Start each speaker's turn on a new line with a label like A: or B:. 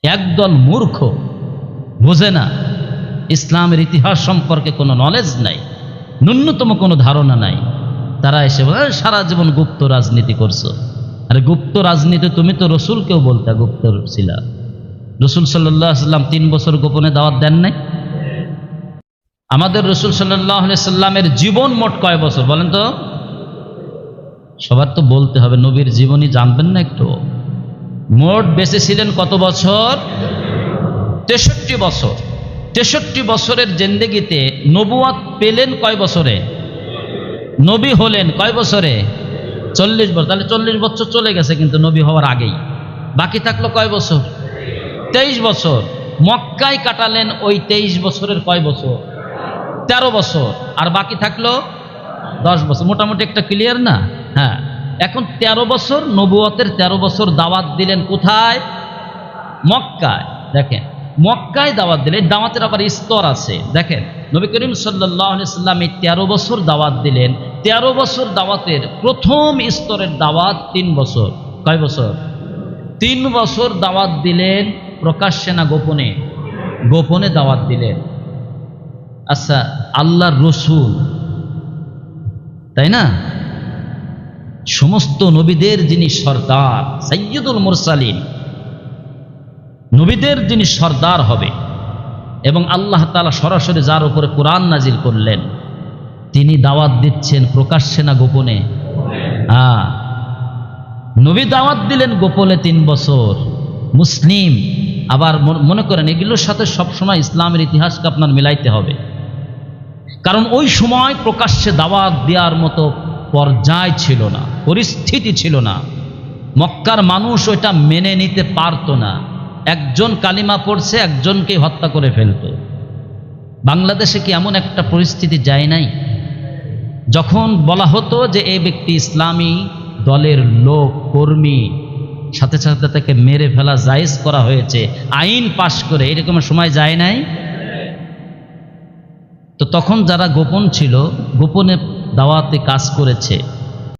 A: একদল মূর্খ, বোঝে না, ইসলামের ইতিহাস সম্পর্কে কোনো নলেজ নাই, ন্যূনতম কোনো ধারণা নাই। তারা এসে বলে সারা জীবন গুপ্ত রাজনীতি করছো। আরে গুপ্ত রাজনীতি তুমি তো রসুলকেও বলতে গুপ্ত ছিলা। রসুল সাল্লাল্লাহু আলাইহি সাল্লাম 3 বছর গোপনে দাওয়াত দেন নাই? আমাদের রসুল সাল্লাল্লাহু আলাইহি সাল্লামের জীবন মোট কয় বছর বলেন তো? সবার তো বলতে হবে, নবীর জীবনী জানবেন না একটু? মোট বেঁচে ছিলেন কত বছর? 63 বছর। 63 বছরের জিন্দেগিতে নবুয়াত পেলেন কয় বছরে? নবী হলেন কয় বছরে? 40 বছর। তাহলে 40 বছর চলে গেছে কিন্তু নবী হওয়ার আগেই। বাকি থাকলো কয় বছর? 23 বছর। মক্কায় কাটালেন ওই 23 বছরের কয় বছর? 13 বছর। আর বাকি থাকলো 10 বছর। মোটামুটি একটা ক্লিয়ার না? হ্যাঁ। এখন 13 বছর নবুয়তের 13 বছর দাওয়াত দিলেন কোথায়? মক্কায়। দেখেন, মক্কায় দাওয়াত দিলেন। দাওয়াতের আবার স্তর আছে। দেখেন, নবী করিম সাল্লাল্লাহু আলাইহি সাল্লাম 13 বছর দাওয়াত দিলেন। 13 বছর দাওয়াতের প্রথম স্তরের দাওয়াত 3 বছর। কয় বছর? 3 বছর দাওয়াত দিলেন, প্রকাশ্যে না গোপনে? গোপনে দাওয়াত দিলেন। আচ্ছা, আল্লাহর রসুল, তাই না? সমস্ত নবীদের যিনি সর্দার, সাইয়্যিদুল মুরসালিন, নবীদের যিনি সর্দার হবে, এবং আল্লাহ তাআলা সরাসরি যার উপরে কোরআন নাজিল করলেন, তিনি দাওয়াত দিচ্ছেন প্রকাশ্যে না গোপনে? হ্যাঁ, নবী দাওয়াত দিলেন গোপনে 3 বছর। মুসলিম আবার মনে করেন এগুলোর সাথে সবসময় ইসলামের ইতিহাসকে আপনার মিলাইতে হবে, কারণ ওই সময় প্রকাশ্যে দাওয়াত দেওয়ার মতো পর্যায় ছিল না, পরিস্থিতি ছিল না। মক্কার মানুষ ওইটা মেনে নিতে পারতো না। একজন কালিমা পড়ছে, একজনকে হত্যা করে ফেলতো। বাংলাদেশে কি এমন একটা পরিস্থিতি যায় নাই? যখন বলা হতো যে এই ব্যক্তি ইসলামী দলের লোক, কর্মী, সাথে সাথে তাকে মেরে ফেলা জায়েজ করা হয়েছে আইন পাশ করে, এরকম সময় যায় নাই? তো তখন যারা গোপন ছিল, গোপনে দাওয়াতে কাজ করেছে,